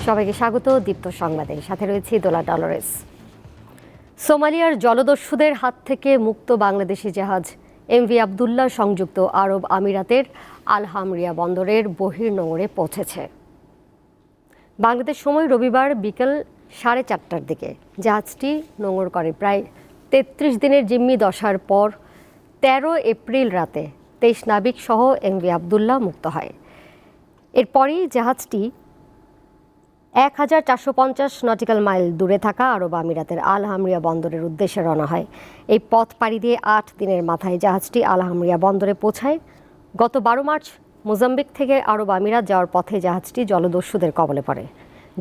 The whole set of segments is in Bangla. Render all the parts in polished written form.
সবাইকে স্বাগত দীপ্ত সংবাদে, সাথে রয়েছে দোলা ডলরেস। সোমালিয়ার জলদস্যুদের হাত থেকে মুক্ত বাংলাদেশি জাহাজ এমভি আবদুল্লাহ সংযুক্ত আরব আমিরাতের আল হামরিয়া বন্দরের বহির্নোঙরে পৌঁছেছে। বাংলাদেশ সময় রবিবার বিকেল 4:30টার দিকে জাহাজটি নোঙর করে। প্রায় 33 দিনের জিম্মি দশার পর 13 এপ্রিল রাতে 23 নাবিক সহ এমভি আবদুল্লাহ মুক্ত হয়। এরপরই জাহাজটি 1450 নটিক্যাল মাইল দূরে থাকা আরব আমিরাতের আল হামরিয়া বন্দরের উদ্দেশ্যে রওনা হয়। এই পথ পাড়ি দিয়ে 8 দিনের মাথায় জাহাজটি আল হামরিয়া বন্দরে পৌঁছায়। গত 12 মার্চ মোজাম্বিক থেকে আরব আমিরাত যাওয়ার পথে জাহাজটি জলদস্যুদের কবলে পড়ে।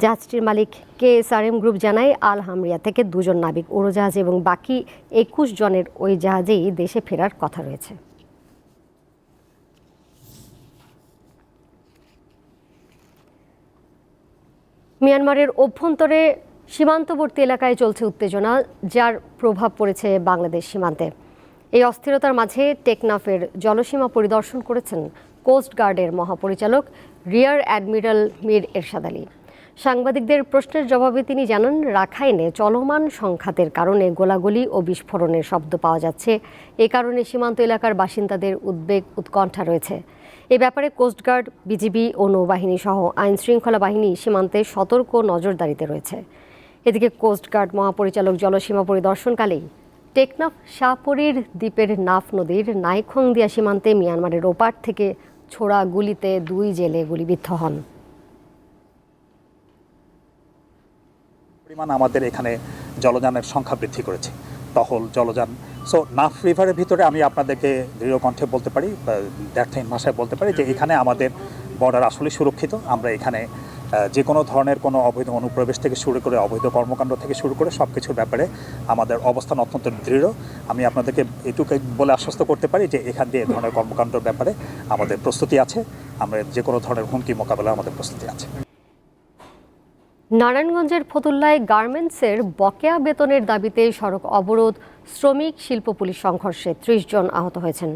জাহাজটির মালিক KSRM গ্রুপ জানায়, আল হামরিয়া থেকে 2 জন নাবিক উড়োজাহাজে এবং বাকি 21 জনের ওই জাহাজেই দেশে ফেরার কথা রয়েছে। মিয়ানমারের অভ্যন্তরে সীমান্তবর্তী এলাকায় চলছে উত্তেজনা, যার প্রভাব পড়েছে বাংলাদেশ সীমান্তে। এই অস্থিরতার মাঝে টেকনাফের জলসীমা পরিদর্শন করেছেন কোস্ট গার্ডের মহাপরিচালক রিয়ার অ্যাডমিরাল মীর এরশাদ আলী। সাংবাদিকদের প্রশ্নের জবাবে তিনি জানান, রাখাইনে চলমান সংঘাতের কারণে গোলাগুলি ও বিস্ফোরণের শব্দ পাওয়া যাচ্ছে। এ কারণে সীমান্ত এলাকার বাসিন্দাদের উদ্বেগ উৎকণ্ঠা রয়েছে। এ ব্যাপারে কোস্টগার্ড, বিজিবি ও নৌবাহিনী সহ আইন শৃঙ্খলা বাহিনী সীমান্তে সতর্ক নজরদারিতে রয়েছে। এদিকে কোস্টগার্ড মহাপরিচালক জলসীমা পরিদর্শনকালেই টেকনাফ শাহপরীর দ্বীপের নাফ নদীর নাইখংদিয়া সীমান্তে মিয়ানমারের ওপার থেকে ছোড়া গুলিতে 2 জেলে গুলিবিদ্ধ হন। পরিমাণ আমাদের এখানে জলযানের সংখ্যা বৃদ্ধি করেছে, টহল জলযান। সো নাফ রিভারের ভিতরে আমি আপনাদেরকে দৃঢ় কণ্ঠে বলতে পারি, দ্ব্যর্থহীন ভাষায় বলতে পারি যে এখানে আমাদের বর্ডার আসলে সুরক্ষিত। আমরা এখানে যে কোনো ধরনের কোনো অবৈধ অনুপ্রবেশ থেকে শুরু করে অবৈধ কর্মকাণ্ড থেকে শুরু করে সব কিছুর ব্যাপারে আমাদের অবস্থান অত্যন্ত দৃঢ়। আমি আপনাদেরকে এটুকু বলে আশ্বস্ত করতে পারি যে এখান দিয়ে এই ধরনের কর্মকাণ্ডের ব্যাপারে আমাদের প্রস্তুতি আছে। আমরা যে কোনো ধরনের হুমকি মোকাবেলা আমাদের প্রস্তুতি আছে। নারায়ণগঞ্জের ফতুল্লায় গার্মেন্টসের বকেয়া বেতনের দাবিতে সড়ক অবরোধ, শ্রমিক শিল্প পুলিশ সংঘর্ষে 30 জন আহত হয়েছেন।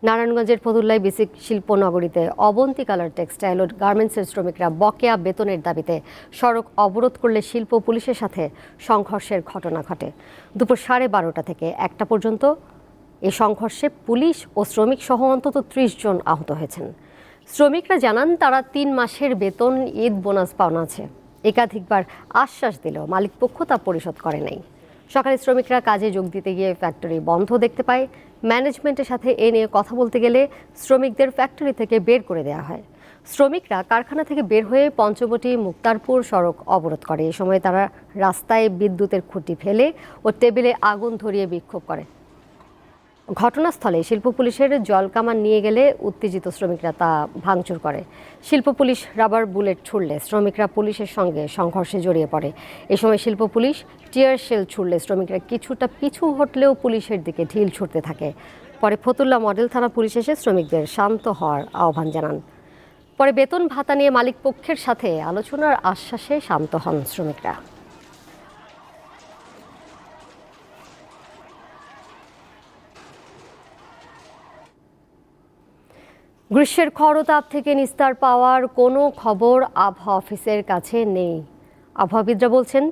নারায়ণগঞ্জের ফতুল্লায় বেসিক শিল্পনগরীতে অবন্তী কালার টেক্সটাইল ও গার্মেন্টসের শ্রমিকরা বকেয়া বেতনের দাবিতে সড়ক অবরোধ করলে শিল্প পুলিশের সাথে সংঘর্ষের ঘটনা ঘটে। দুপুর 12:30 থেকে 1টা পর্যন্ত এ সংঘর্ষে পুলিশ ও শ্রমিক সহ অন্তত 30 জন আহত হয়েছেন। শ্রমিকরা জানান, তারা 3 মাসের বেতন, ঈদ বোনাস পাওনা আছে। একাধিকবার আশ্বাস দিলেও মালিকপক্ষ তা পরিশোধ করে নাই। সকালে শ্রমিকরা কাজে যোগ দিতে গিয়ে ফ্যাক্টরি বন্ধ দেখতে পায়। ম্যানেজমেন্টের সাথে এ নিয়ে কথা বলতে গেলে শ্রমিকদের ফ্যাক্টরি থেকে বের করে দেওয়া হয়। শ্রমিকরা কারখানা থেকে বের হয়ে পঞ্চবটি মুক্তারপুর সড়ক অবরোধ করে। এ সময় তারা রাস্তায় বিদ্যুতের খুঁটি ফেলে ও টেবিলে আগুন ধরিয়ে বিক্ষোভ করে। ঘটনাস্থলে শিল্প পুলিশের জলকামান নিয়ে গেলে উত্তেজিত শ্রমিকরা তা ভাঙচুর করে। শিল্প পুলিশ রাবার বুলেট ছুড়লে শ্রমিকরা পুলিশের সঙ্গে সংঘর্ষে জড়িয়ে পড়ে। এ সময় শিল্প পুলিশ টিয়ার শেল ছুড়লে শ্রমিকরা কিছুটা পিছু হটলেও পুলিশের দিকে ঢিল ছুড়তে থাকে। পরে ফতুল্লা মডেল থানা পুলিশ এসে শ্রমিকদের শান্ত হওয়ার আহ্বান জানান। পরে বেতন ভাতা নিয়ে মালিক পক্ষের সাথে আলোচনার আশ্বাসে শান্ত হন শ্রমিকরা। গ্রীষ্মের খরতাপ থেকে নিস্তার পাওয়ার কোনো খবর আবহাওয়া অফিসের কাছে নেই। আবহাওয়াবিদরা বলছেন,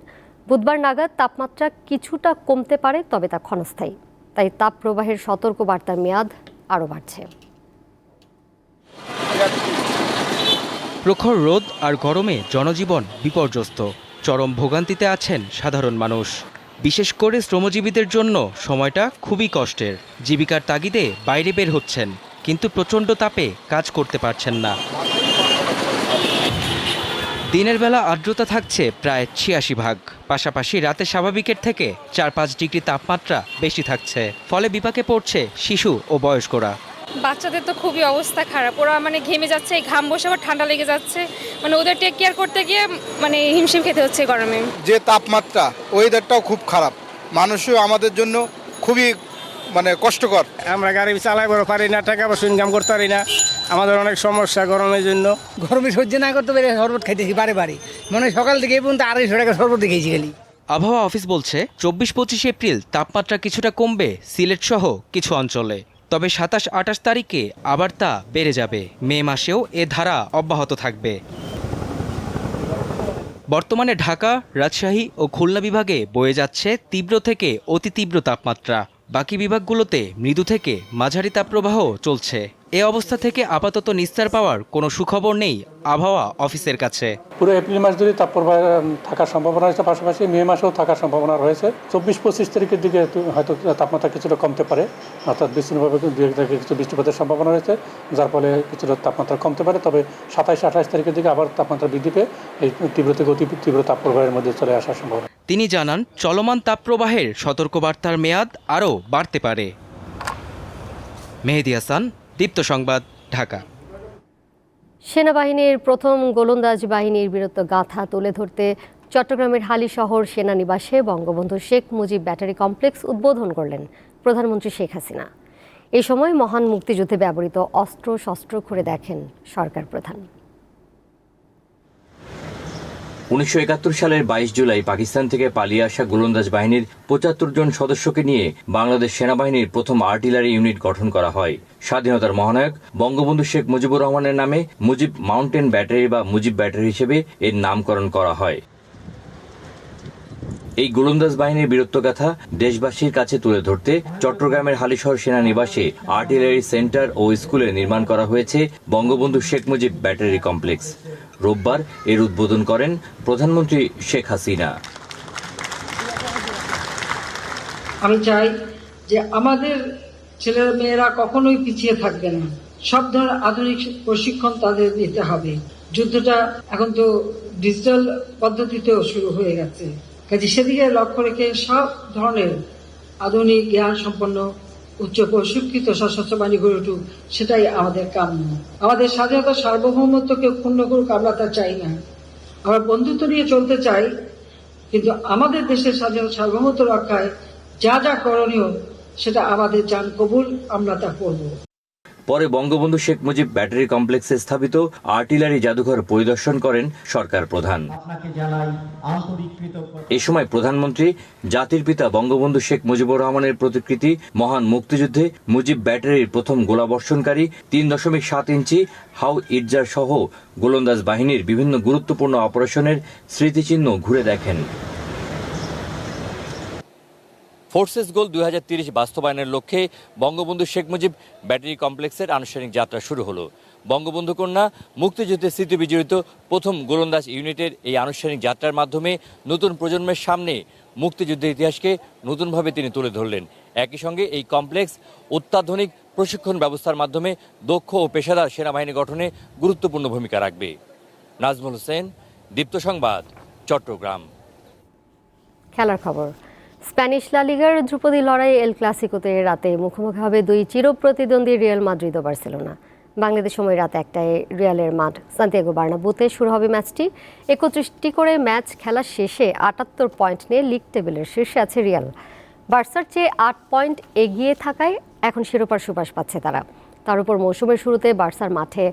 বুধবার নাগাদ তাপমাত্রা কিছুটা কমতে পারে, তবে তা ক্ষণস্থায়ী। তাই তাপ প্রবাহের সতর্ক বার্তার মেয়াদ আরও বাড়ছে। প্রখর রোদ আর গরমে জনজীবন বিপর্যস্ত। চরম ভোগান্তিতে আছেন সাধারণ মানুষ। বিশেষ করে শ্রমজীবীদের জন্য সময়টা খুবই কষ্টের। জীবিকার তাগিদে বাইরে বের হচ্ছেন, কিন্তু প্রচণ্ড তাপে কাজ করতে পারছেন না। দিনের বেলা আর্দ্রতা থাকছে প্রায় 86%, পাশাপাশি রাতে স্বাভাবিকের থেকে 4-5 ডিগ্রি তাপমাত্রা বেশি থাকছে। ফলে বিপাকে পড়ছে শিশু ও বয়স্করা। বাচ্চাদের তো খুবই অবস্থা খারাপ, ওরা ঘেমে যাচ্ছে, ঘাম বসে আবার ঠান্ডা লেগে যাচ্ছে। ওদের টেক কেয়ার করতে গিয়ে হিমশিম খেতে হচ্ছে গরমে। যে তাপমাত্রা, ওয়েদারটাও খুব খারাপ, মানুষও আমাদের জন্য খুবই কষ্টকর। আমরা গাড়ি চালাইতে পারি না, টাকা পয়সা ইনকাম করতে পারি না, আমাদের অনেক সমস্যা গরমের জন্য। গরমে সহ্য না করতে পারি শরবত খাইতেছি বারে বারে, সকাল থেকে এই পর্যন্ত 250 টাকা শরবত খেয়েছি খালি। আবহাওয়া অফিস বলছে 24-25 এপ্রিল তাপমাত্রা কিছুটা কমবে সিলেট সহ কিছু অঞ্চলে, তবে 27-28 তারিখে আবার তা বেড়ে যাবে। মে মাসেও এ ধারা অব্যাহত থাকবে। বর্তমানে ঢাকা, রাজশাহী ও খুলনা বিভাগে বয়ে যাচ্ছে তীব্র থেকে অতি তীব্র তাপমাত্রা। বাকি বিভাগগুলোতে মৃদু থেকে মাঝারি তাপপ্রবাহ চলছে। এ অবস্থা থেকে আপাতত নিস্তার পাওয়ার কোনো সুখবর নেই আবহাওয়া অফিসের কাছে। পুরো এপ্রিল মাস ধরে তাপপ্রবাহ থাকার সম্ভাবনা রয়েছে, পাশাপাশি মে মাসেও থাকার সম্ভাবনা রয়েছে। 24-25 তারিখের দিকে হয়তো তাপমাত্রা কিছুটা কমতে পারে, অর্থাৎ বিচ্ছিন্নভাবে কিছু বৃষ্টিপাতের সম্ভাবনা রয়েছে, যার ফলে কিছুটা তাপমাত্রা কমতে পারে। তবে 27-28 তারিখের দিকে আবার তাপমাত্রা বৃদ্ধি পেয়ে এই তীব্র থেকে অতি তীব্র তাপপ্রবাহের মধ্যে চলে আসার সম্ভাবনা। তিনি জানান, চলমান তাপপ্রবাহের সতর্কবার্তার মেয়াদ আরও বাড়তে পারে। মেহেদী হাসান, দীপ্ত সংবাদ, ঢাকা। সেনাবাহিনীর প্রথম গোলন্দাজ বাহিনীর বীরত্ব গাথা তুলে ধরতে চট্টগ্রামের হালিশহর সেনানিবাসে বঙ্গবন্ধু শেখ মুজিব ব্যাটারি কমপ্লেক্স উদ্বোধন করলেন প্রধানমন্ত্রী শেখ হাসিনা। এ সময় মহান মুক্তিযুদ্ধে ব্যবহৃত অস্ত্র শস্ত্র ঘুরে দেখেন সরকার প্রধান। 1971 সালের 22 জুলাই পাকিস্তান থেকে পালিয়ে আসা গোলন্দাজ বাহিনীর 75 জন সদস্যকে নিয়ে বাংলাদেশ সেনাবাহিনীর প্রথম আর্টিলারি ইউনিট গঠন করা হয়। স্বাধীনতার মহানায়ক বঙ্গবন্ধু শেখ মুজিবুর রহমানের নামে মুজিব মাউন্টেন ব্যাটারি বা মুজিব ব্যাটারি হিসেবে এর নামকরণ করা হয়। এই গোলন্দাজ বাহিনীর বীরত্বগাথা দেশবাসীর কাছে তুলে ধরতে চট্টগ্রামের হালিশহর সেনানিবাসে আর্টিলারি সেন্টার ও স্কুলে নির্মাণ করা হয়েছে বঙ্গবন্ধু শেখ মুজিব ব্যাটারি কমপ্লেক্স। রোববার এর উদ্বোধন করেন প্রধানমন্ত্রী শেখ হাসিনা। আমি চাই যে আমাদের ছেলেরা মেয়েরা কখনোই পিছিয়ে থাকবে না, সব ধরনের আধুনিক প্রশিক্ষণ তাদের দিতে হবে। যুদ্ধটা এখন তো ডিজিটাল পদ্ধতিতেও শুরু হয়ে গেছে, কাজে সেদিকে লক্ষ্য রেখে সব ধরনের আধুনিক জ্ঞান সম্পন্ন উচ্চ প্রশিক্ষিত সশস্ত্র বাহিনী গড়ে উঠুক, সেটাই আমাদের কাম্য। আমাদের স্বাধীনতা সার্বভৌমত্বকে ক্ষুণ্ণ করুক আমরা তা চাই না। আমরা বন্ধুত্ব নিয়ে চলতে চাই, কিন্তু আমাদের দেশের স্বাধীনতা সার্বভৌমত্ব রক্ষায় যা যা করণীয় সেটা আমাদের জান কবুল, আমরা তা করব। পরে বঙ্গবন্ধু শেখ মুজিব ব্যাটারি কমপ্লেক্সে স্থাপিত আর্টিলারি জাদুঘর পরিদর্শন করেন সরকার প্রধান। এ সময় প্রধানমন্ত্রী জাতির পিতা বঙ্গবন্ধু শেখ মুজিবুর রহমানের প্রতিকৃতি, মহান মুক্তিযুদ্ধে মুজিব ব্যাটারির প্রথম গোলাবর্ষণকারী 3.7 ইঞ্চি হাউ ইটজার সহ গোলন্দাজ বাহিনীর বিভিন্ন গুরুত্বপূর্ণ অপারেশনের স্মৃতিচিহ্ন ঘুরে দেখেন। ফোর্সেস গোল 2030 বাস্তবায়নের লক্ষ্যে বঙ্গবন্ধু শেখ মুজিব ব্যাটারি কমপ্লেক্সের আনুষ্ঠানিক যাত্রা শুরু হলো। বঙ্গবন্ধু কন্যা মুক্তিযুদ্ধের স্মৃতি বিজড়িত প্রথম গোলন্দাজ ইউনিটের এই আনুষ্ঠানিক যাত্রার মাধ্যমে নতুন প্রজন্মের সামনে মুক্তিযুদ্ধের ইতিহাসকে নতুনভাবে তিনি তুলে ধরলেন। একই সঙ্গে এই কমপ্লেক্স অত্যাধুনিক প্রশিক্ষণ ব্যবস্থার মাধ্যমে দক্ষ ও পেশাদার সেনাবাহিনী গঠনে গুরুত্বপূর্ণ ভূমিকা রাখবে। নাজমুল হোসেন, দীপ্ত সংবাদ, চট্টগ্রাম। খেলার খবর। স্প্যানিশ লা লিগার ধ্রুপদী লড়াই এল ক্লাসিকোতে রাতে মুখোমুখি হবে দুই চিরপ্রতিদ্বন্দ্বী রিয়াল মাদ্রিদ ও বার্সেলোনা। বাংলাদেশ সময় রাত 1টায় রিয়ালের মাঠ সান্তিয়াগো বার্নাব্যুতে শুরু হবে ম্যাচটি। 31টি করে ম্যাচ খেলা শেষে 78 পয়েন্ট নিয়ে লিগ টেবিলের শীর্ষে আছে রিয়াল। বার্সার চেয়ে 8 পয়েন্ট এগিয়ে থাকায় এখন শিরোপার সুবাস পাচ্ছে তারা। তার উপর মৌসুমের শুরুতে বার্সার মাঠে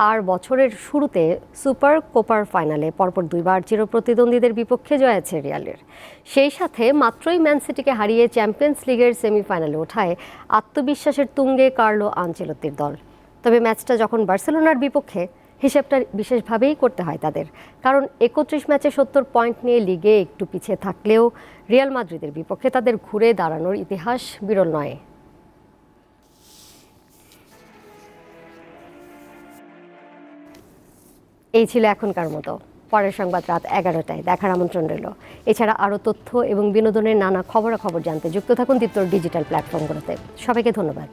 আর বছরের শুরুতে সুপার কোপার ফাইনালে পরপর দুইবার চিরপ্রতিদ্বন্দ্বীদের বিপক্ষে জয় আছে রিয়ালের। সেই সাথে মাত্রই ম্যান সিটিকে হারিয়ে চ্যাম্পিয়ন্স লিগের সেমিফাইনালে ওঠায় আত্মবিশ্বাসের তুঙ্গে কার্লো আনচেলত্তির দল। তবে ম্যাচটা যখন বার্সেলোনার বিপক্ষে, হিসেবটা বিশেষভাবেই করতে হয় তাদের, কারণ 31 ম্যাচে 70 পয়েন্ট নিয়ে লিগে একটু পিছিয়ে থাকলেও রিয়াল মাদ্রিদের বিপক্ষে তাদের ঘুরে দাঁড়ানোর ইতিহাস বিরল নয়। এই ছিল এখনকার মতো। পরের সংবাদ রাত 11টায় দেখার আমন্ত্রণ রইল। এছাড়া আরও তথ্য এবং বিনোদনের নানা খবরাখবর জানতে যুক্ত থাকুন দীপ্তর ডিজিটাল প্ল্যাটফর্মগুলোতে। সবাইকে ধন্যবাদ।